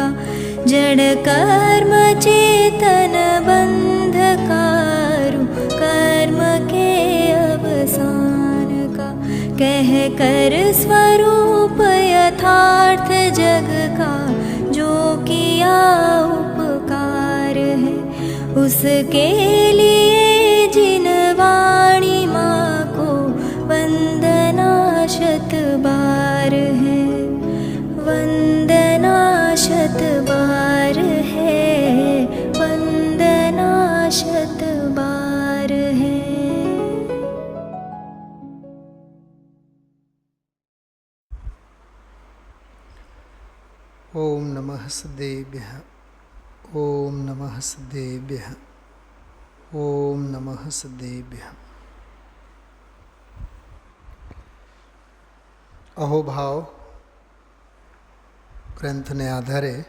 का जड़ कर्म चेतन बंधकारु कर्म के अवसान का कह कर स्वरूप यथार्थ जग का जो किया उपकार है उसके लिए जिन वाणी माँ को वंदना शत बार है वंदना शत बार है वंदना शत बार है। ओम नमः सदेभ्यः ओम नमः सदेभ्यः ओम नमः सदेभ्यः। अहोभाव ग्रंथने आधारे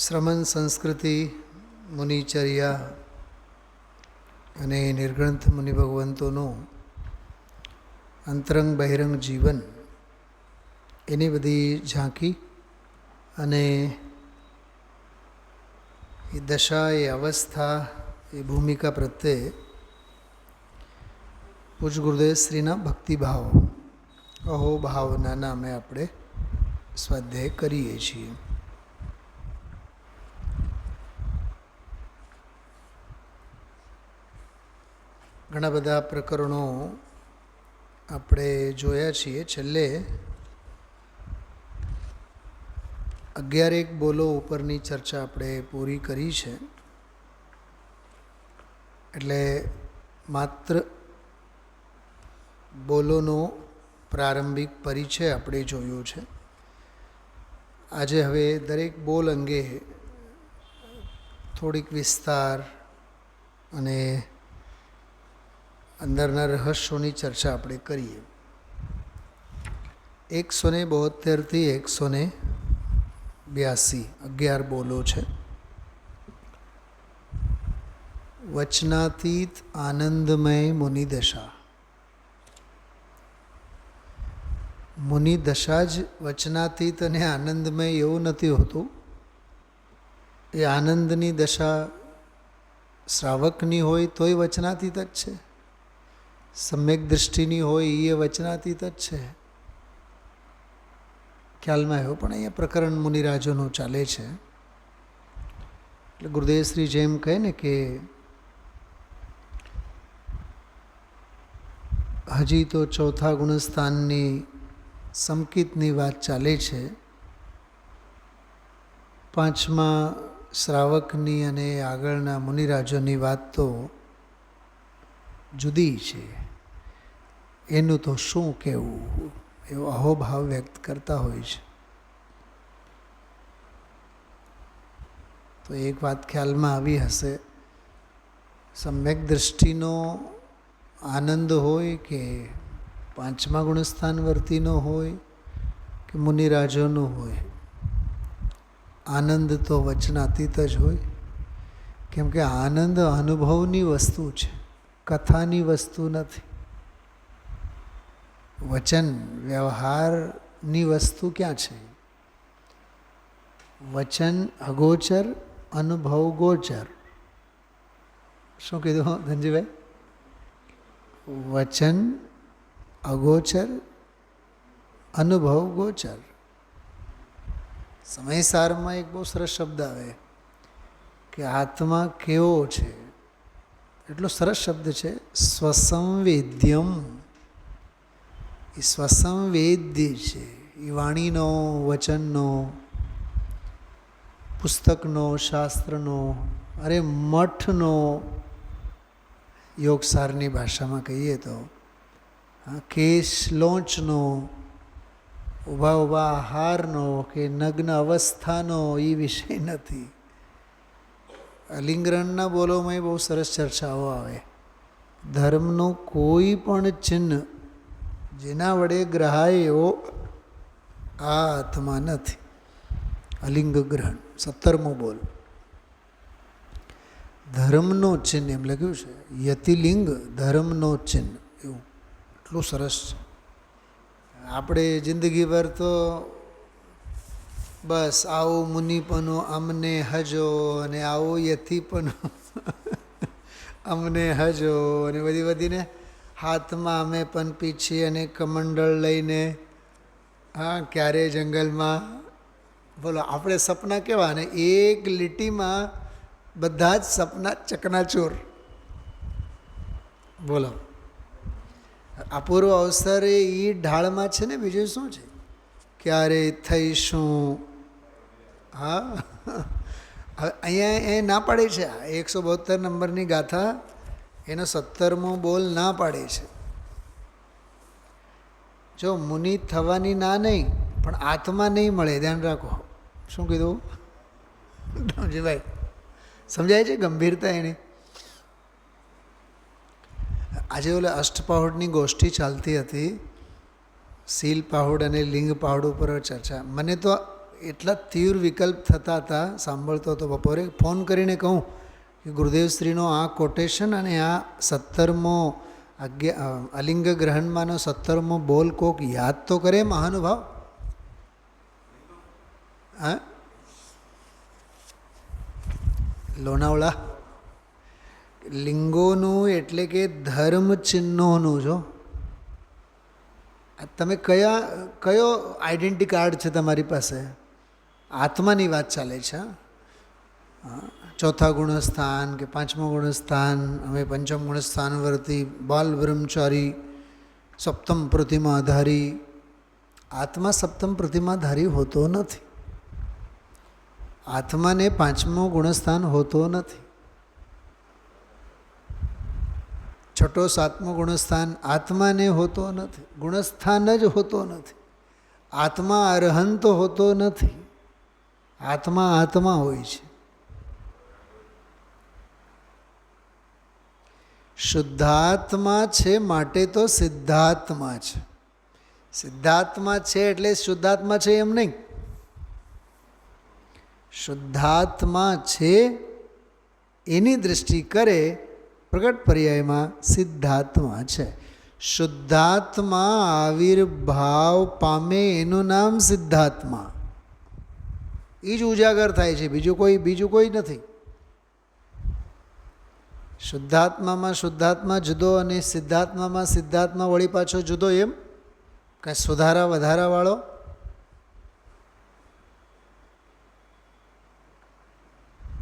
श्रमण संस्कृति मुनिचर्या અને નિર્ગ્રંથ મુનિ ભગવંતોનું અંતરંગ બહિરંગ જીવન એની બધી ઝાંકી અને એ દશા એ અવસ્થા એ ભૂમિકા પ્રત્યે પૂજ ગુરુદેવ શ્રીના ભક્તિભાવ અહોભાવના નામે આપણે સ્વાધ્યાય કરીએ છીએ. ઘણા બધા પ્રકરણો આપણે જોયા છીએ. છેલ્લે 11 બોલો ઉપરની ચર્ચા આપણે પૂરી કરી છે. એટલે માત્ર બોલોનો પ્રારંભિક પરિચય આપણે જોયો છે. આજે હવે દરેક બોલ અંગે થોડીક વિસ્તાર અને અંદરના રહસ્યોની ચર્ચા આપણે કરીએ. 172 થી 182 11 બોલો છે. વચનાતીત આનંદમય મુનિદશા. મુનિદશા જ વચનાતીત અને આનંદમય એવું નથી હોતું. એ આનંદની દશા શ્રાવકની હોય તોય વચનાતીત જ છે, સમ્યક દૃષ્ટિની હોય એ વચનાતીત જ છે. ખ્યાલમાં આવ્યો. પણ અહીંયા પ્રકરણ મુનિરાજોનું ચાલે છે. એટલે ગુરુદેવશ્રી જેમ કહે ને કે હજી તો ચોથા ગુણસ્થાનની સંકિતની વાત ચાલે છે. પાંચમા શ્રાવકની અને આગળના મુનિરાજોની વાત તો જુદી છે. એનું તો શું કહેવું, એવો અહોભાવ વ્યક્ત કરતા હોય છે. તો એક વાત ખ્યાલમાં આવી હશે. સમ્યક દૃષ્ટિનો આનંદ હોય કે પાંચમા ગુણસ્થાન વર્તીનો હોય કે મુનિરાજોનો હોય, આનંદ તો વચનાતીત જ હોય. કેમ કે આનંદ અનુભવની વસ્તુ છે, કથાની વસ્તુ નથી. વચન વ્યવહારની વસ્તુ ક્યાં છે? વચન અગોચર, અનુભવ ગોચર. શું કીધું ધનજીભાઈ? વચન અગોચર, અનુભવ ગોચર. સમયસારમાં એક બહુ સરસ શબ્દ આવે કે આત્મા કેવો છે. એટલો સરસ શબ્દ છે, સ્વસંવેદ્યમ. એ સ્વસંવેદ્ય છે. એ વાણીનો, વચનનો, પુસ્તકનો, શાસ્ત્રનો, અરે મઠનો, યોગસારની ભાષામાં કહીએ તો કેશ લોંચનો, ઊભા ઊભા આહારનો કે નગ્ન અવસ્થાનો એ વિષય નથી. અલિંગરણના બોલોમાં બહુ સરસ ચર્ચાઓ આવે. ધર્મનું કોઈ પણ ચિહ્ન જેના વડે ગ્રહાય એવો આ આત્મા નથી. અલિંગ ગ્રહણ 17મો બોલ. ધર્મનો ચિહ્ન એમ લખ્યું છે. યતિલિંગ ધર્મનો ચિહ્ન. એવું એટલું સરસ છે. આપણે જિંદગીભર તો બસ આવું મુનિપનું અમને હજો અને આવું યથીપનું અમને હજો અને બધી બધીને હાથમાં અમે પણ પીછી અને કમંડળ લઈને હા ક્યારે જંગલમાં બોલો આપણે સપના કેવા ને એક લીટીમાં બધા જ સપના ચકનાચૂર બોલો અપૂર્વ અવસર એ ઢાળમાં છે ને બીજું શું છે ક્યારે થઈશું હા હવે અહીંયા એ ના પાડે છે 172 નંબરની ગાથા એનો 17મો બોલ ના પાડે છે જો મુનિ થવાની ના નહીં પણ આત્મા નહીં મળે ધ્યાન રાખો શું કીધું રામજીભાઈ સમજાય છે ગંભીરતા એની આજે ઓલે અષ્ટપાહુડની ગોષ્ઠી ચાલતી હતી સીલ પાહુડ અને લિંગ પાહુડ ઉપર ચર્ચા મને તો એટલા તીવ્ર વિકલ્પ થતા હતા સાંભળતો હતો બપોરે ફોન કરીને કહું કે ગુરુદેવશ્રીનો આ કોટેશન અને આ 17મો અલિંગ ગ્રહણમાંનો 17મો બોલ કોક યાદ તો કરે મહાનુભાવ હા લોનાવળા લિંગોનું એટલે કે ધર્મ ચિહ્નોનું જો તમે કયો આઈડેન્ટિટી કાર્ડ છે તમારી પાસે આત્માની વાત ચાલે છે ચોથા ગુણસ્થાન કે પાંચમા ગુણસ્થાન અમે પંચમ ગુણસ્થાન વર્તી બાલ બ્રહ્મચારી સપ્તમ પ્રતિમાધારી આત્મા સપ્તમ પ્રતિમાધારી હોતો નથી આત્માને પાંચમો ગુણસ્થાન હોતો નથી છઠ્ઠો સાતમો ગુણસ્થાન આત્માને હોતો નથી ગુણસ્થાન જ હોતો નથી આત્મા અરહંત હોતો નથી આત્મા આત્મા હોય છે શુદ્ધાત્મા છે માટે તો સિદ્ધાત્મા છે સિદ્ધાત્મા છે એટલે શુદ્ધાત્મા છે એમ નહીં શુદ્ધાત્મા છે એની દૃષ્ટિ કરે પ્રગટ પર્યાયમાં સિદ્ધાત્મા છે શુદ્ધાત્મા આવિર્ભાવ પામે એનું નામ સિદ્ધાત્મા એ જ ઉજાગર થાય છે બીજું કોઈ નથી શુદ્ધાત્મા જુદો અને સિદ્ધાત્મા વળી પાછો જુદો એમ કાંઈ સુધારા વધારાવાળો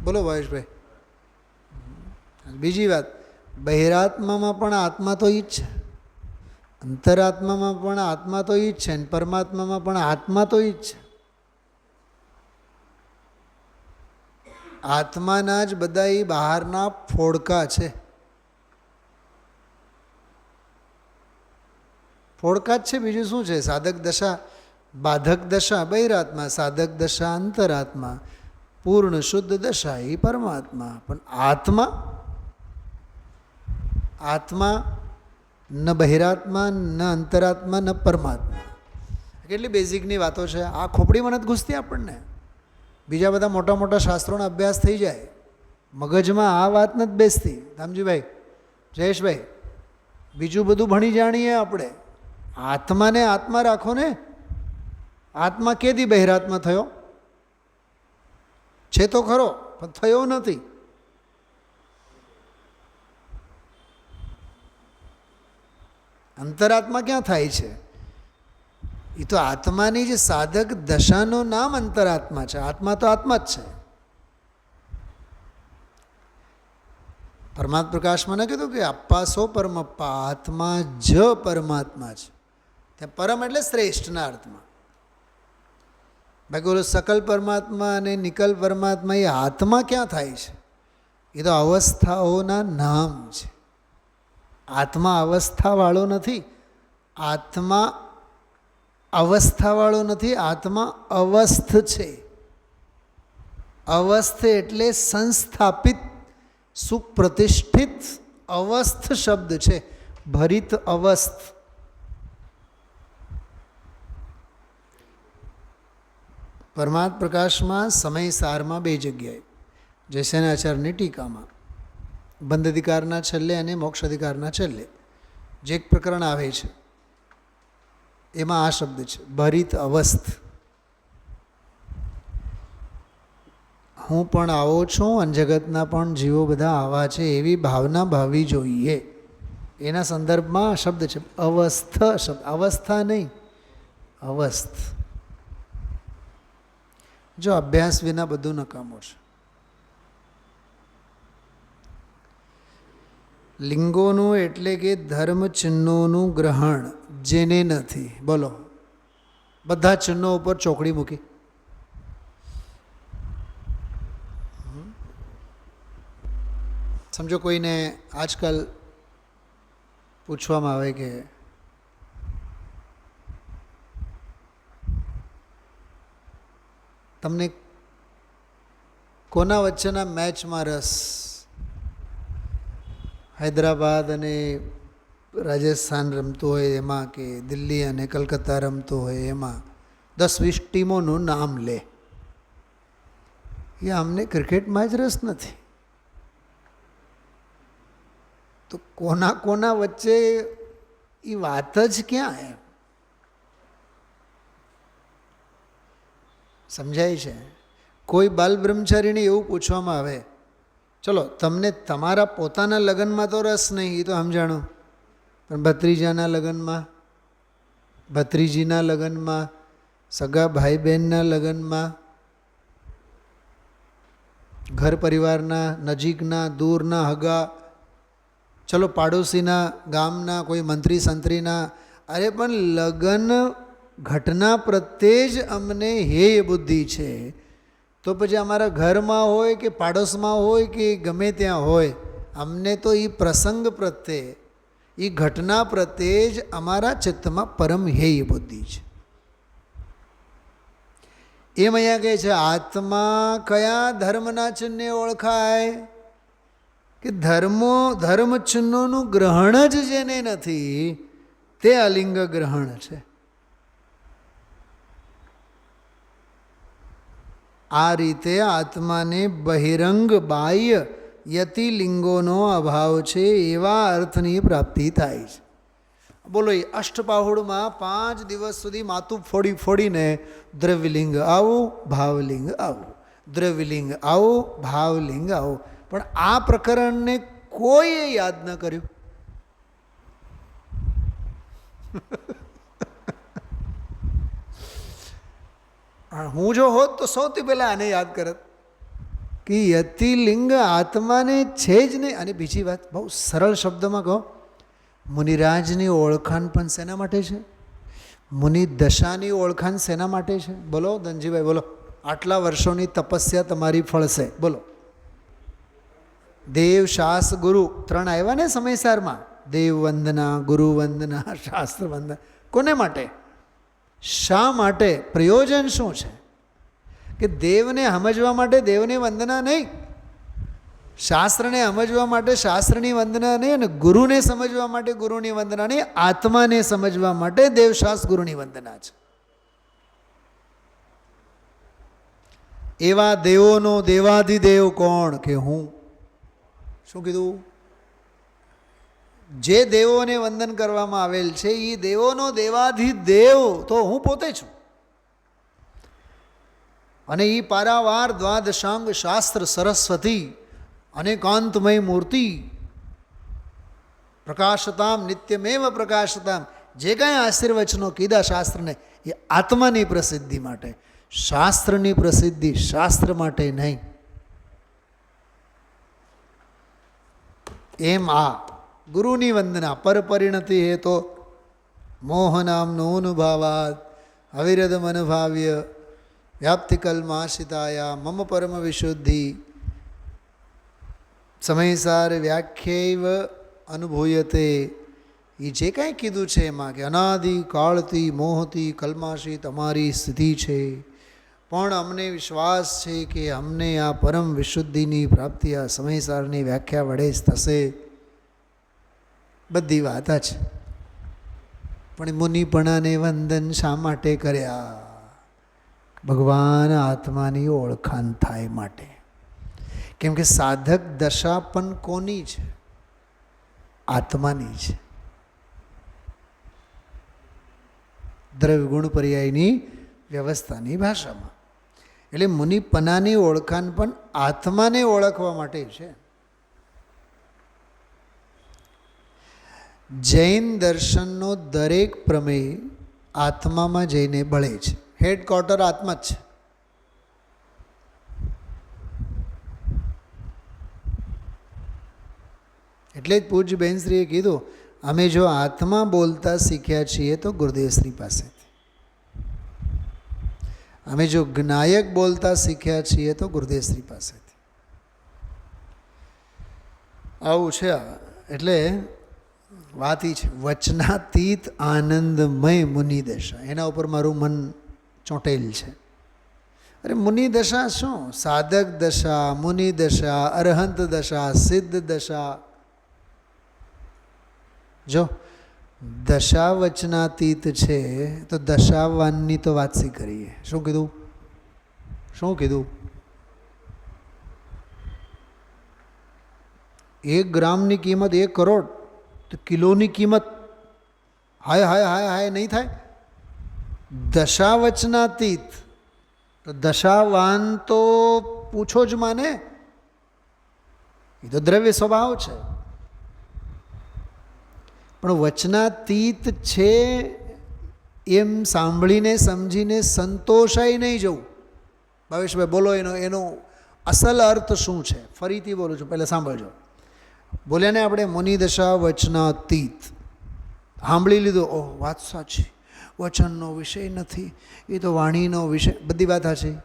બોલો ભાવેશભાઈ બીજી વાત બહિરાત્મામાં પણ આત્મા તો એ જ છે અંતરાત્મામાં પણ આત્મા તો એ જ છે અને પરમાત્મામાં પણ આત્મા તો એ જ છે આત્માના જ બધા એ બહારના ફોડકા છે ફોડકા જ છે બીજું શું છે સાધક દશા બાધક દશા બહિરાત્મા સાધક દશા અંતરાત્મા પૂર્ણ શુદ્ધ દશા એ પરમાત્મા પણ આત્મા ન બહિરાત્મા ન અંતરાત્મા ન પરમાત્મા કેટલી બેઝિકની વાતો છે આ ખોપડીમાં નથી ઘૂસતી આપણને બીજા બધા મોટા મોટા શાસ્ત્રોનો અભ્યાસ થઈ જાય મગજમાં આ વાત નથી બેસતી રામજીભાઈ જયેશભાઈ બીજું બધું ભણી જાણીએ આપણે આત્માને આત્મા રાખો ને આત્મા કેદી બહિરાત્મા થયો છે તો ખરો પણ થયો નથી અંતરાત્મા ક્યાં થાય છે એ તો આત્માની જે સાધક દશાનું નામ અંતરાત્મા છે આત્મા તો આત્મા જ છે પરમાત્મા પ્રકાશમાં ન કીધું કે અપ્પા સો પરમપ્પા આત્મા જ પરમાત્મા છે ત્યાં પરમ એટલે શ્રેષ્ઠના અર્થમાં બાકી ઓલો સકલ પરમાત્મા અને નિકલ પરમાત્મા એ આત્મા ક્યાં થાય છે એ તો અવસ્થાઓના નામ છે આત્મા અવસ્થાવાળો નથી આત્મા અવસ્થાવાળો નથી આત્મા અવસ્થ છે અવસ્થ એટલે સંસ્થાપિત સુપ્રતિષ્ઠિત અવસ્થ શબ્દ છે ભરિત અવસ્થ પરમાત્મા પ્રકાશમાં સમય સારમાં બે જગ્યાએ જયસેનાચાર્યની ટીકામાં બંધ અધિકારના છેલ્લે અને મોક્ષ અધિકારના છેલ્લે જે એક પ્રકરણ આવે છે એમાં આ શબ્દ છે ભરિત અવસ્થ હું પણ આવો છું અને જગતના પણ જીવો બધા આવા છે એવી ભાવના ભાવવી જોઈએ. એના સંદર્ભમાં શબ્દ છે અવસ્થ શબ્દ, અવસ્થા નહીં, અવસ્થ. જો અભ્યાસ વિના બધું નકામું છે. લિંગોનું એટલે કે ધર્મ ચિહ્નોનું ગ્રહણ જેને નથી, બોલો, બધા ચિહ્નો ઉપર ચોકડી મૂકી. સમજો કોઈને આજકાલ પૂછવામાં આવે કે તમને કોના વચ્ચેના મેચમાં રસ? હૈદરાબાદ અને રાજસ્થાન રમતું હોય એમાં, કે દિલ્હી અને કલકત્તા રમતું હોય એમાં 10-20 ટીમોનું નામ લે. એ અમને ક્રિકેટમાં જ રસ નથી. તો કોના કોના વચ્ચે એ વાત જ ક્યાં એમ સમજાય છે? કોઈ બાલ બ્રહ્મચારીને એવું પૂછવામાં આવે, ચલો તમને તમારા પોતાના લગ્નમાં તો રસ નહીં, એ તો સમજાણું, પણ ભત્રીજાના લગ્નમાં, ભત્રીજીના લગ્નમાં, સગા ભાઈ બહેનના લગ્નમાં, ઘર પરિવારના નજીકના દૂરના હગા, ચલો પાડોશીના ગામના કોઈ મંત્રી સંત્રીના, અરે પણ લગ્ન ઘટના પ્રત્યે જ અમને હેય બુદ્ધિ છે. તો પછી અમારા ઘરમાં હોય કે પાડોશમાં હોય કે ગમે ત્યાં હોય, અમને તો એ પ્રસંગ પ્રત્યે, એ ઘટના પ્રત્યે જ અમારા ચિત્તમાં પરમ હેય બુદ્ધિ છે. એમ અહીંયા કહે છે આત્મા કયા ધર્મના ચિહ્ને ઓળખાય? કે ધર્મ ચિહ્નોનું ગ્રહણ જ જેને નથી તે અલિંગ ગ્રહણ છે. આ રીતે આત્માને બહિરંગ બાહ્ય યતિલિંગોનો અભાવ છે એવા અર્થની પ્રાપ્તિ થાય છે. બોલો, એ અષ્ટપાહુડમાં 5 દિવસ સુધી માથું ફોડી ફોડીને દ્રવ્યલિંગ આવું, ભાવલિંગ આવું, દ્રવ્યલિંગ આવું, ભાવલિંગ આવું, પણ આ પ્રકરણને કોઈએ યાદ ન કર્યું. હું જો હોત તો સૌથી પહેલાં આને યાદ કરત કે યતિલિંગ આત્માને છે જ નહીં. અને બીજી વાત, બહુ સરળ શબ્દમાં કહો, મુનિરાજની ઓળખાણ પણ શેના માટે છે? મુનિ દશાની ઓળખાણ શેના માટે છે? બોલો ધનજીભાઈ, બોલો. આટલા વર્ષોની તપસ્યા તમારી ફળશે, બોલો. દેવ, શાસ્ત્ર, ગુરુ 3 આવ્યા ને સમયસારમાં. દેવ વંદના, ગુરુ વંદના, શાસ્ત્ર વંદના. કોને માટે? શા માટે? પ્રયોજન શું છે? કે દેવને સમજવા માટે દેવની વંદના નહીં, શાસ્ત્રને સમજવા માટે શાસ્ત્રની વંદના નહીં, અને ગુરુને સમજવા માટે ગુરુની વંદના નહીં, આત્માને સમજવા માટે દેવ, શાસ્ત્ર, ગુરુની વંદના છે. એવા દેવોનો દેવાધિદેવ કોણ? કે હું. શું કીધું? જે દેવોને વંદન કરવામાં આવેલ છે એ દેવોનો દેવાધિદેવ તો હું પોતે છું. અને એ પારાવાર દ્વાદશાંગ શાસ્ત્ર સરસ્વતી અનેકાંતમય મૂર્તિ પ્રકાશતામ નિત્યમેવ પ્રકાશતામ, જે કાંઈ આશીર્વચનો કીધા શાસ્ત્રને એ આત્માની પ્રસિદ્ધિ માટે, શાસ્ત્રની પ્રસિદ્ધિ શાસ્ત્ર માટે નહીં. એમ આ ગુરુની વંદના પર પરિણતિ હે તો મોહનામનો અનુભાવાદ અવિરદમ અનુભાવ્ય વ્યાપ્તિકલ્માશિતાયા મમ પરમ વિશુદ્ધિ સમયસાર વ્યાખ્યૈવ અનુભૂયતે. એ જે કાંઈ કીધું છે એમાં કે અનાદિ કાળથી મોહથી કલ્માશિત અમારી સ્થિતિ છે, પણ અમને વિશ્વાસ છે કે અમને આ પરમ વિશુદ્ધિની પ્રાપ્તિ આ સમયસારની વ્યાખ્યા વડે જ થશે. બધી વાત છે, પણ મુનિપણાને વંદન શા માટે કર્યા? ભગવાન આત્માની ઓળખાણ થાય માટે. કેમ કે સાધક દશા પણ કોની છે? આત્માની છે. દ્રવ્ય ગુણ પર્યાયની વ્યવસ્થાની ભાષામાં. એટલે મુનિપનાની ઓળખાણ પણ આત્માને ઓળખવા માટે છે. જૈન દર્શનનો દરેક પ્રમેય આત્મામાં જઈને ભળે છે. હેડક્વાર્ટર આત્મા જ છે. એટલે જ પૂજ્ય બહેનશ્રીએ કીધું, અમે જો આત્મા બોલતા શીખ્યા છીએ તો ગુરુદેવશ્રી પાસેથી, અમે જો જ્ઞાયક બોલતા શીખ્યા છીએ તો ગુરુદેવશ્રી પાસેથી. આવું છે. એટલે વાત એ છે, વચનાતીત આનંદમય મુનિદશા. એના ઉપર મારું મન ચોંટેલ છે. અરે મુનિદશા શું? સાધક દશા, મુનિદશા, અરહંત દશા, સિદ્ધ દશા. જો દશા વચનાતીત છે તો દશાવાનની તો વાત શી કરીએ. શું કીધું? શું કીધું? 1 ગ્રામની કિંમત 1 કરોડ, તો કિલોની કિંમત હાય હાય હાય હાય નહીં થાય. દશા વચનાતીત તો દશાવાન તો પૂછો જ માને. એ તો દ્રવ્ય સ્વભાવ છે. પણ વચનાતીત છે એમ સાંભળીને સમજીને સંતોષાઈ નહીં જવું. ભાવેશભાઈ બોલો, એનો અસલ અર્થ શું છે? ફરીથી બોલું છું, પહેલાં સાંભળજો. બોલ્યા ને આપણે મુનિદશા વચનાતીત, સાંભળી લીધું, ઓહ વાત સાચી, વચનનો વિષય નથી, એ તો વાણીનો વિષય. બધી વાત સાચી,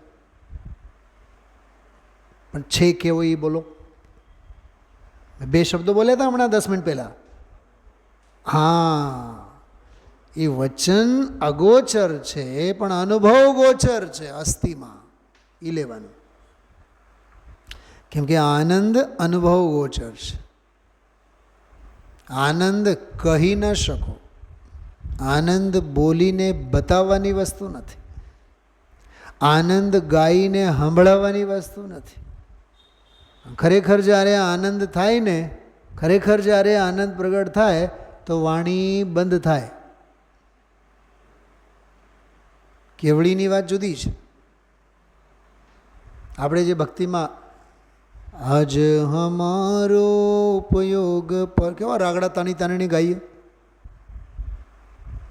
પણ છે કેવો એ બોલો. 2 શબ્દો બોલ્યા હતા હમણાં 10 મિનિટ પહેલાં. હા, એ વચન અગોચર છે પણ અનુભવ ગોચર છે અસ્થિમાં. એ લેવાનું. કેમ કે આનંદ અનુભવ ગોચર છે. આનંદ કહી ન શકો, આનંદ બોલીને બતાવવાની વસ્તુ નથી, આનંદ ગાઈને સંભળાવવાની વસ્તુ નથી. ખરેખર જ્યારે આનંદ થાય ને, ખરેખર જ્યારે આનંદ પ્રગટ થાય તો વાણી બંધ થાય. કેવળીની વાત જુદી છે. આપણે જે ભક્તિમાં આજ હમારો ઉપયોગ પર કેવા રાગડા તાણી તાણી ગાઈએ,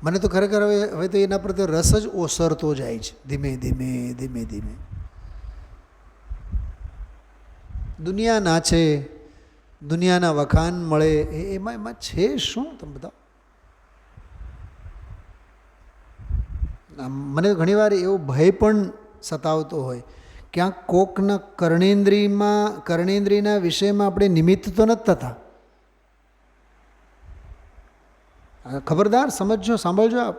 મને તો ખરેખર હવે તો એના પ્રત્યે રસ જ ઓસરતો જાય છે ધીમે ધીમે ધીમે ધીમે. દુનિયા નાચે, દુનિયાના વખાણ મળે, એમાં છે શું? તમે બતાવો. મને ઘણીવાર એવો ભય પણ સતાવતો હોય, ક્યાંક કોકના કર્ણેન્દ્રિયના વિષયમાં આપણે નિમિત્ત તો નથી થતા. ખબરદાર, સમજજો, સાંભળજો. આપ,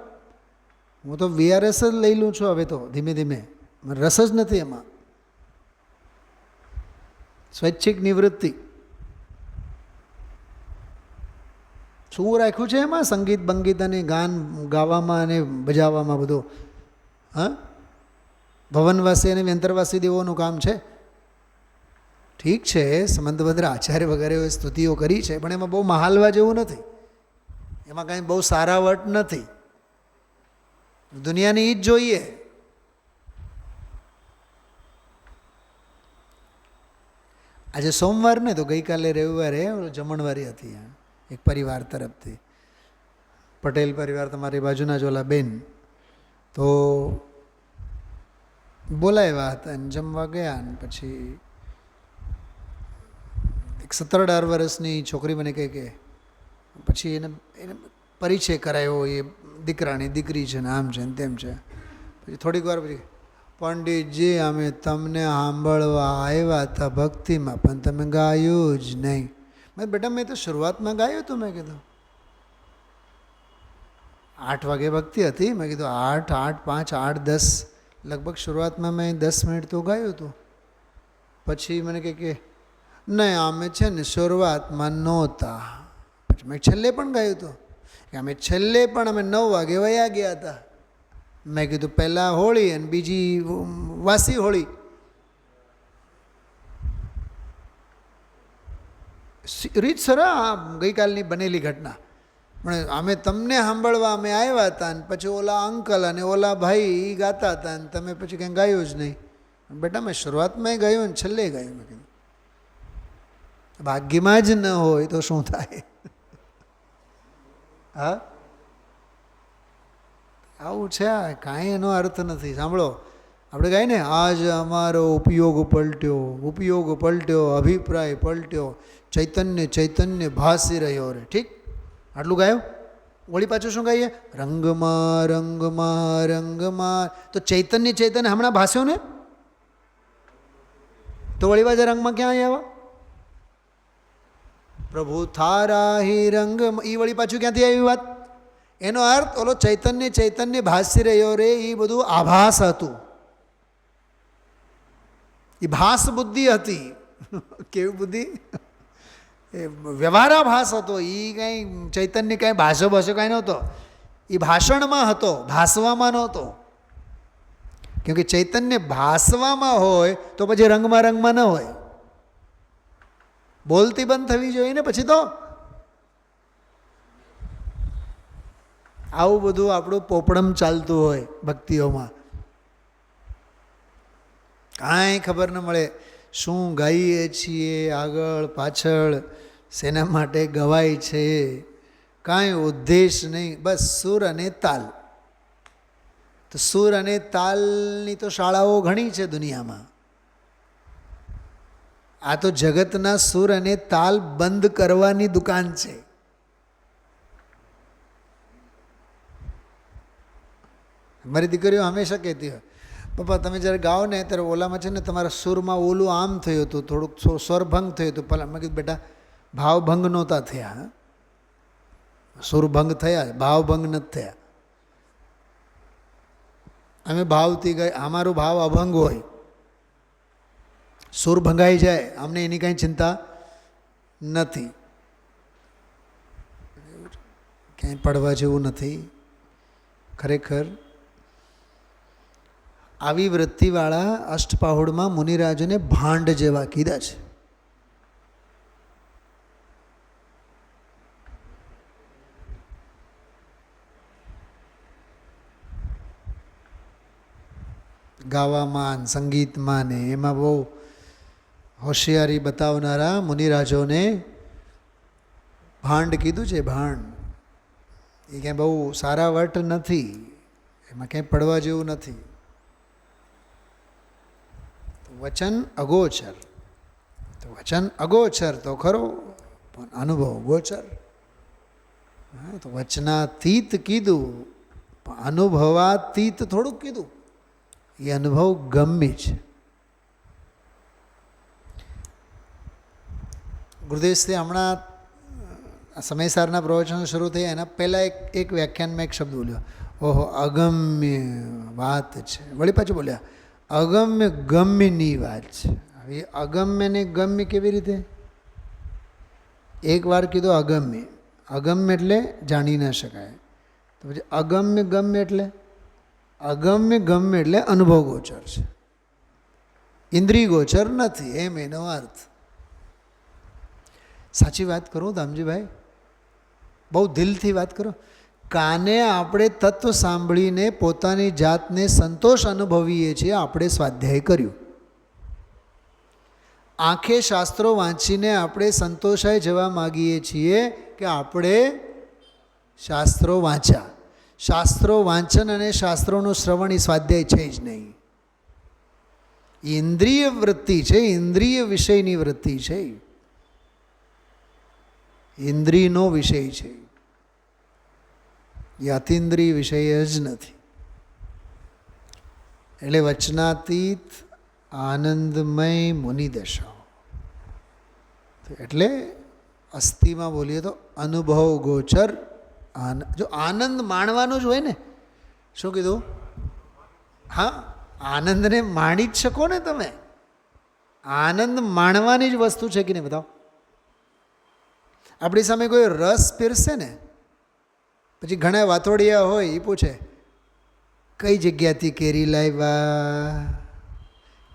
હું તો VRS જ લઈ લઉં છું હવે તો ધીમે ધીમે. રસ જ નથી એમાં. સ્વૈચ્છિક નિવૃત્તિ શું રાખ્યું છે એમાં? સંગીત બંગીત અને ગાન ગાવામાં અને બજાવવામાં બધું. હા, ભવનવાસી અને વ્યંતરવાસી દેવોનું કામ છે. ઠીક છે, સમંતભદ્ર આચાર્ય વગેરે સ્તુતિઓ કરી છે, પણ એમાં બહુ મહાલવા જેવું નથી. એમાં કાંઈ બહુ સારા વટ નથી. દુનિયાની ઈ જ જોઈએ. આજે સોમવાર ને તો ગઈકાલે રવિવારે જમણવારી હતી એક પરિવાર તરફથી, પટેલ પરિવાર, તમારી બાજુના જ ઓલા બેન, તો બોલાવ્યા હતા અને જમવા ગયા. અને પછી એક 17-18 વર્ષની છોકરી મને કહે કે પછી એને પરિચય કરાયો, એ દીકરાની દીકરી છે ને આમ છે ને તેમ છે. પછી થોડીક વાર પછી, પંડિતજી અમે તમને સાંભળવા આવ્યા હતા ભક્તિમાં, પણ તમે ગાયું જ નહીં. મેં બેટા મેં તો શરૂઆતમાં ગાયું હતું. મેં કીધું 8 વાગે ભક્તિ હતી. મેં કીધું 8, 8, 5, 8, 10 લગભગ શરૂઆતમાં મેં 10 મિનિટ તો ગાયું હતું. પછી મને કહે કે નહીં, અમે છે ને શરૂઆતમાં નહોતા. પછી મેં છેલ્લે પણ ગાયું હતું કે અમે છેલ્લે પણ અમે 9 વાગે વયા ગયા હતા. મેં કીધું પહેલાં હોળી અને બીજી વાસી હોળી. રીતસર ગઈકાલની બનેલી ઘટના. પણ અમે તમને સાંભળવા અમે આવ્યા હતા, અને પછી ઓલા અંકલ અને ઓલા ભાઈ ગાતા હતા, અને તમે પછી કંઈ ગાયું જ નહીં. બેટા મેં શરૂઆતમાં ગયો ને છેલ્લે ગયો. મેં કીધું ભાગ્યમાં જ ન હોય તો શું થાય? હા, આવું છે. કાંઈ એનો અર્થ નથી. સાંભળો, આપણે કહીએ ને, આજ અમારો ઉપયોગ પલટ્યો, અભિપ્રાય પલટ્યો, ચૈતન્ય ભાસી રહ્યો રે. ઠીક, આટલું ગાયું. વળી પાછું શું કહીએ? રંગમાં. તો ચૈતન્ય હમણાં ભાસ્યો ને, તો વળી પાછા રંગમાં ક્યાં આવ્યા? પ્રભુ થારા હિ રંગ, એ વળી પાછું ક્યાંથી આવી વાત? એનો અર્થ ઓલો ચૈતન્ય ભાસી રહ્યો રે, એ બધું આભાસ હતું, એ ભાસ બુદ્ધિ હતી. કેવી બુદ્ધિ? એ વ્યવહારાભાસ હતો. એ કાંઈ ચૈતન્ય કાંઈ ભાષો કાંઈ નહોતો, એ ભાષણમાં હતો, ભાસવામાં નહોતો. કેમકે ચૈતન્ય ભાસવામાં હોય તો પછી રંગમાં ન હોય. બોલતી બંધ થવી જોઈએ ને પછી તો. આવું બધું આપણું પોપડમ ચાલતું હોય ભક્તિઓમાં. કાંઈ ખબર ન મળે શું ગાઈએ છીએ, આગળ પાછળ શેના માટે ગવાય છે, કાંઈ ઉદ્દેશ નહીં, બસ સૂર અને તાલ. તો સૂર અને તાલની તો શાળાઓ ઘણી છે દુનિયામાં. આ તો જગતના સૂર અને તાલ બંધ કરવાની દુકાન છે. મારી દીકરીઓ હંમેશા કહેતી હોય, પપ્પા તમે જ્યારે ગાઓ ને ત્યારે ઓલામાં છે ને તમારા સૂરમાં ઓલું આમ થયું હતું, થોડુંક સ્વરભંગ થયું હતું. પહેલાં મેં કીધું બેટા ભાવભંગ નહોતા થયા, સુરભંગ થયા, ભાવભંગ નથી થયા. અમે ભાવથી ગાય, અમારો ભાવ અભંગ હોય, સુર ભંગાઈ જાય, અમને એની કાંઈ ચિંતા નથી. ક્યાંય પડવા જેવું નથી ખરેખર. આવી વૃત્તિવાળા અષ્ટપાહુડમાં મુનિરાજોને ભાંડ જેવા કીધા છે. ગાવામાં, સંગીતમાં ને એમાં બહુ હોશિયારી બતાવનારા મુનિરાજોને ભાંડ કીધું છે. ભાંડ એ ક્યાંય બહુ સારા વટ નથી, એમાં ક્યાંય પડવા જેવું નથી. વચન અગોચર, તો વચન અગોચર તો ખરો, પણ અનુભવ ગોચર. તો વચનાતીત કીધું, પણ અનુભવાતીત થોડુંક કીધું. એ અનુભવ ગમે છે. ગુરુદેવશ્રી હમણાં સમયસારના પ્રવચનો શરૂ થયા એના પહેલાં એક વ્યાખ્યાનમાં એક શબ્દ બોલ્યો, ઓહો અગમ્ય વાત છે. વળી પાછું બોલ્યા અગમ્ય ગમ્યની વાત છે. હવે અગમ્ય ને ગમ્ય કેવી રીતે? એક વાર કીધું અગમ્ય, અગમ્ય એટલે જાણી ન શકાય. તો પછી અગમ્ય ગમ્ય એટલે? અગમ્ય ગમ્ય એટલે અનુભવ ગોચર છે, ઇન્દ્રિય ગોચર નથી, એમ એનો અર્થ. સાચી વાત કરું દામજીભાઈ, બહુ દિલથી વાત કરો. કાને આપણે તત્વ સાંભળીને પોતાની જાતને સંતોષ અનુભવીએ છીએ, આપણે સ્વાધ્યાય કર્યું. આંખે શાસ્ત્રો વાંચીને આપણે સંતોષાઈ જવા માગીએ છીએ કે આપણે શાસ્ત્રો વાંચ્યા. શાસ્ત્રો વાંચન અને શાસ્ત્રોનું શ્રવણ એ સ્વાધ્યાય છે જ નહીં. ઇન્દ્રિય વૃત્તિ છે, ઇન્દ્રિય વિષયની વૃત્તિ છે, ઇન્દ્રિયનો વિષય છે, એ અતિન્દ્રિય વિષય જ નથી. એટલે વચનાતીત આનંદમય મુનિદશાઓ. એટલે અસ્થિમાં બોલીએ તો અનુભવ ગોચર. જો આનંદ માણવાનું જ હોય ને, શું કીધું? હા, આનંદને માણી જ શકો ને તમે. આનંદ માણવાની જ વસ્તુ છે કે નહીં? બતાવો. આપણી સામે કોઈ રસ પીરસે ને, પછી ઘણા વાતોડિયા હોય, એ પૂછે કઈ જગ્યાથી કેરી લાવ્યા,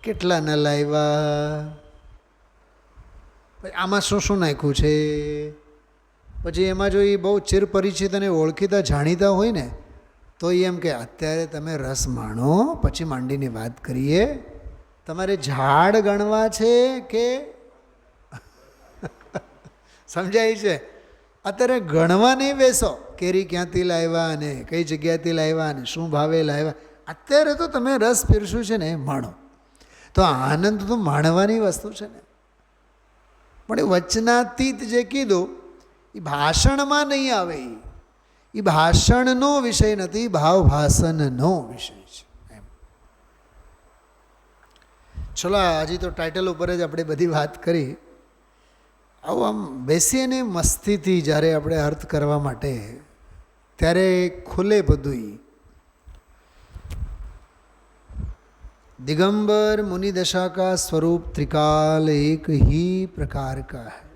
કેટલા ન લાવ્યા, પછી આમાં શું શું નાખ્યું છે. પછી એમાં જો એ બહુ ચિરપરિચિત અને ઓળખીતા જાણીતા હોય ને, તો એ એમ કે અત્યારે તમે રસ માણો, પછી માંડીની વાત કરીએ. તમારે ઝાડ ગણવા છે કે સમજાય છે? અત્યારે ગણવા નહીં બેસો, કેરી ક્યાંથી લાવ્યા અને કઈ જગ્યાથી લાવ્યા અને શું ભાવે લાવ્યા. અત્યારે તો તમે રસ પીરસ્યું છે ને એ માણો. તો આનંદ તો માણવાની વસ્તુ છે ને. પણ એ વચનાતીત જે કીધું એ ભાષણમાં નહીં આવે. એ ભાષણનો વિષય નથી, ભાવ ભાષણનો વિષય છે એમ. ચલો હજી તો ટાઇટલ ઉપર જ આપણે બધી વાત કરી. આવું આમ બેસીએ ને મસ્તીથી જ્યારે આપણે અર્થ કરવા માટે, ત્યારે ખુલે બધું. दिगंबर मुनि दशा का स्वरूप त्रिकाल एक ही प्रकार का है.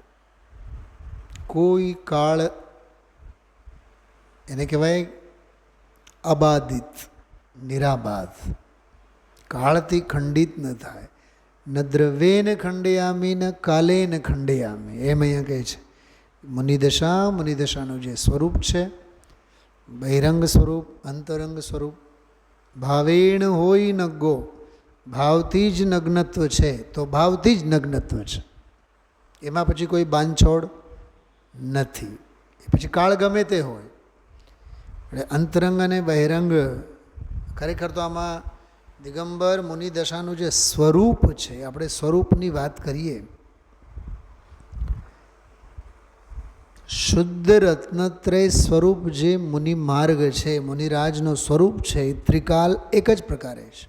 कोई काल એને કહેવાય અબાધિત, નિરાબાધ. કાળથી ખંડિત ન થાય. ન દ્રવ્યેન ખંડયામી ન કાલેન ખંડયામી, એમ અહીંયા કહે છે. મુનિદશાનું જે સ્વરૂપ છે, બહિરંગ સ્વરૂપ, અંતરંગ સ્વરૂપ. ભાવેણ હોય નગ્ગો, ભાવથી જ નગ્નત્વ છે, તો ભાવથી જ નગ્નત્વ છે. એમાં પછી કોઈ બાંધછોડ નથી. એ પછી કાળ ગમે તે હોય. એટલે અંતરંગ અને બહિરંગ, ખરેખર તો આમાં દિગંબર મુનિ દશાનું જે સ્વરૂપ છે, આપણે સ્વરૂપની વાત કરીએ, શુદ્ધ રત્નત્રય સ્વરૂપ જે મુનિ માર્ગ છે, મુનિરાજનું સ્વરૂપ છે, એ ત્રિકાલ એક જ પ્રકારે છે.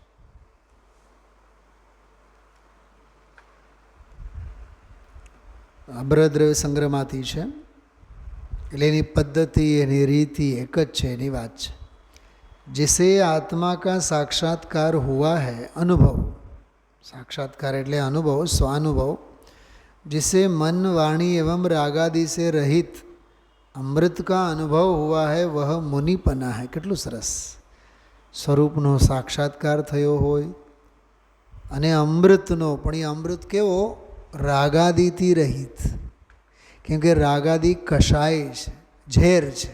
અબ્રદ્રવ્ય સંગ્રહમાંથી છે, એટલે એની પદ્ધતિ, એની રીતિ એક જ છે. એની વાત છે, जिसे आत्मा का साक्षात्कार हुआ है, अनुभव, साक्षात्कार એટલે अनुभव, स्वानुभव, जिसे मन वाणी एवं रागादि से रहित अमृत का अनुभव हुआ है, वह मुनिपना है. કેટલું સરસ! સ્વરૂપનો સાક્ષાત્કાર થયો હોય અને અમૃતનો, પણ એ અમૃત કેવો? રાગાદિથી રહિત. કેમ કે રાગાદિ કષાય છે, ઝેર છે.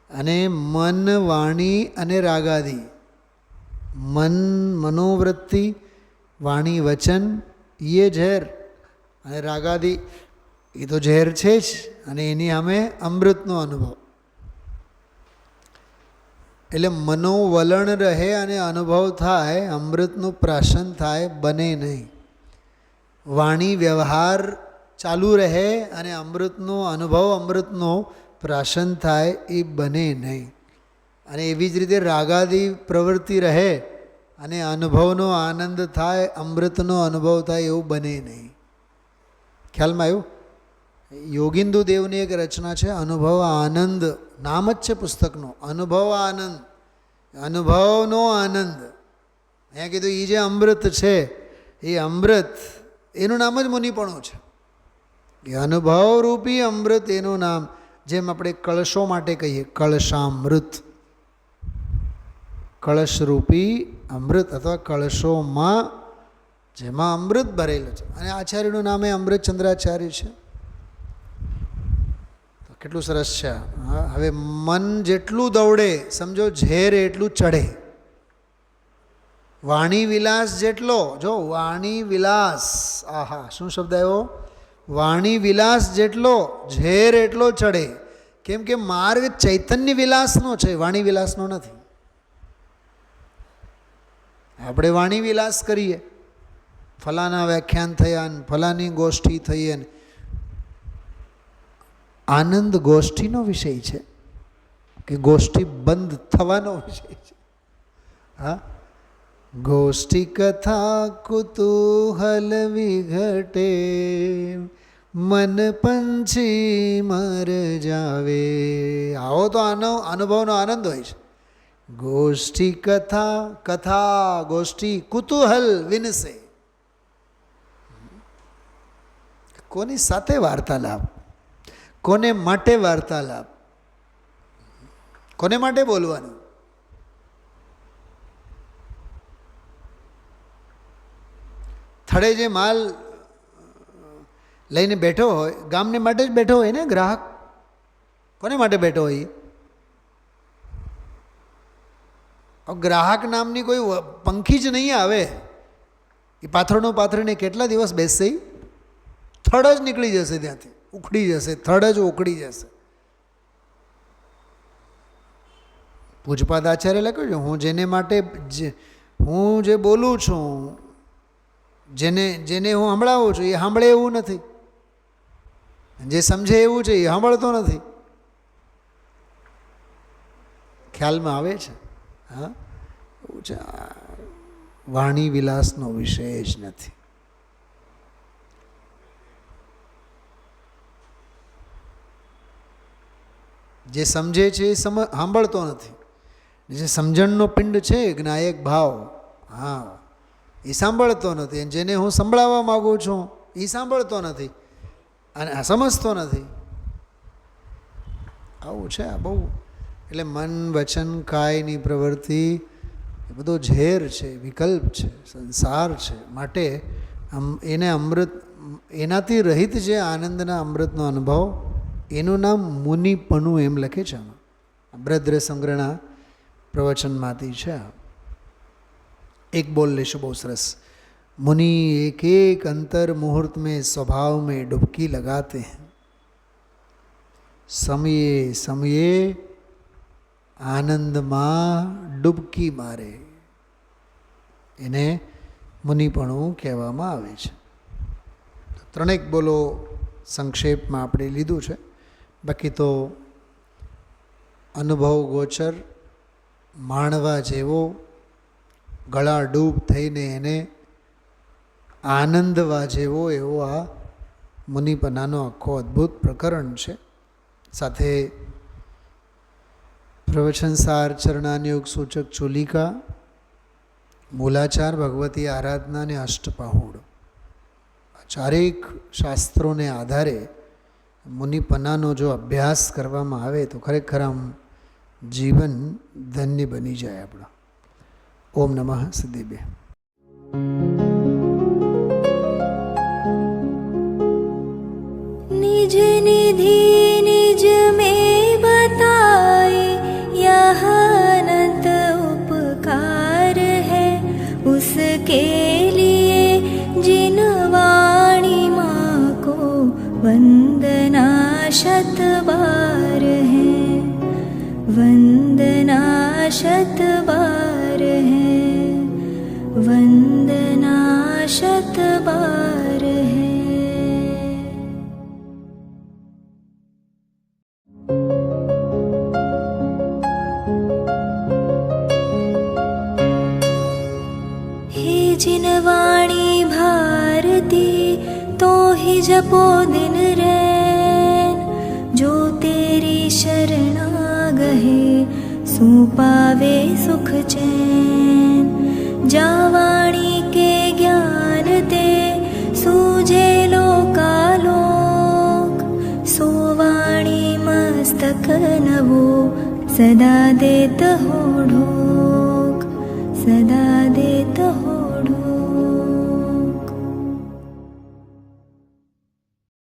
અને મન, વાણી અને રાગાદિ, મન, મનોવૃત્તિ, વાણી, વચન, એ ઝેર, અને રાગાદિ એ તો ઝેર છે જ. અને એની સામે અમૃતનો અનુભવ. એટલે મનોવલણ રહે અને અનુભવ થાય, અમૃતનું પ્રાશન થાય, બને નહીં. વાણી વ્યવહાર ચાલુ રહે અને અમૃતનો અનુભવ, અમૃતનો પ્રાશન થાય, એ બને નહીં. અને એવી જ રીતે રાગાદિ પ્રવૃત્તિ રહે અને અનુભવનો આનંદ થાય, અમૃતનો અનુભવ થાય, એવું બને નહીં. ખ્યાલમાં આવ્યું? યોગિંદુ દેવની એક રચના છે, અનુભવ આનંદ, નામ જ છે પુસ્તકનું, અનુભવ આનંદ, અનુભવનો આનંદ. અહીંયા કીધું એ જે અમૃત છે, એ અમૃત, એનું નામ જ મુનિપણું છે. એ અનુભવરૂપી અમૃત, એનું નામ. જેમ આપણે કળશો માટે કહીએ કળશામૃત, કળશરૂપી અમૃત, અથવા કળશોમાં જેમાં અમૃત ભરેલું છે. અને આચાર્યનું નામ એ અમૃતચંદ્રાચાર્ય છે. તો કેટલું સરસ છે. હવે મન જેટલું દોડે, સમજો ઝેર એટલું ચડે. વાણી વિલાસ જેટલો, જો વાણી વિલાસ, આહા શું શબ્દ આવ્યો? વાણી વિલાસ જેટલો, ઝેર એટલો ચડે. કેમ કે માર્ગ ચૈતન્ય વિલાસનો છે, વાણી વિલાસનો નથી. આપણે વાણી વિલાસ કરીએ, ફલાના વ્યાખ્યાન થયા ને ફલાની ગોષ્ઠી થઈ, ને આનંદ ગોષ્ઠીનો વિષય છે કે ગોષ્ઠી બંધ થવાનો વિષય છે? હા, ગોષ્ઠી કથા કુતૂહલ વિઘટે, મન પંછી મર જાવે. આવો તો આનો અનુભવનો આનંદ હોય છે. ગોષ્ઠી કથા, કથા ગોષ્ઠી, કુતૂહલ વિનસે. કોની સાથે વાર્તાલાપ, કોને માટે વાર્તાલાપ, કોને માટે બોલવાનું? થડે જે માલ લઈને બેઠો હોય, ગામને માટે જ બેઠો હોય ને ગ્રાહક. કોને માટે બેઠો હોય? ગ્રાહક નામની કોઈ પંખી જ નહીં આવે. એ પાથરણો પાથરીને કેટલા દિવસ બેસશે? થડ જ નીકળી જશે, ત્યાંથી ઉખડી જશે, થડ જ ઉખડી જશે. પૂજપાદ આચાર્ય લખ્યું છે, હું જેને માટે હું જે બોલું છું, જેને હું સંભળાવું છું, એ સાંભળે એવું નથી. જે સમજે એવું છે એ સાંભળતો નથી. ખ્યાલમાં આવે છે? હા, એવું છે. વાણી વિલાસનો વિષય જ નથી. જે સમજે છે એ સાંભળતો નથી. જે સમજણનો પિંડ છે, જ્ઞાયક ભાવ, હા, એ સાંભળતો નથી. અને જેને હું સંભળાવવા માગું છું એ સાંભળતો નથી અને સમજતો નથી. આવું છે આ બહુ. એટલે મન, વચન, કાયની પ્રવૃત્તિ એ બધો ઝેર છે, વિકલ્પ છે, સંસાર છે. માટે એને અમૃત, એનાથી રહિત જે આનંદના અમૃતનો અનુભવ, એનું નામ મુનિપણું એમ લખે છે આમાં. બ્રદ્ર સંગ્રહના પ્રવચનમાંથી છે. એક બોલ લેશું, બહુ સરસ. मुनि एक एक अंतर मुहूर्त में स्वभाव में डुबकी लगाते हैं, समये समये આનંદમાં ડૂબકી મારે. એને મુનિપણું કહેવામાં આવે છે. ત્રણેક બોલો સંક્ષેપમાં આપણે લીધું છે. બાકી તો અનુભવ ગોચર, માણવા જેવો, ગળા ડૂબ થઈને એને આનંદવા જેવો એવો આ મુનિપનાનો આખો અદ્ભુત પ્રકરણ છે. સાથે પ્રવચનસાર, ચરણાન્યોગ સૂચક ચૂલિકા, મૂલાચાર, ભગવતી આરાધના અને અષ્ટપાહુડ, ચારેક શાસ્ત્રોને આધારે મુનિપનાનો જો અભ્યાસ કરવામાં આવે તો ખરેખર આમ જીવન ધન્ય બની જાય આપણા. ઓમ નમઃ સિદ્ધિભ્ય. निज निधि निज में बताए, यह अनंत उपकार है उसके लिए जिन वाणी माँ को वंदना शत बार है, वंदना शत बार है, वंदना शत बार है. जिन वाणी भारती तो ही जपो दिन रैन, जो तेरी शरणा गहे सो पावे सुख चैन. जा वाणी के ज्ञान ते सूझे लोकालोक, सो वाणी मस्तक नवो सदा देत हो ढोक, सदा देत हो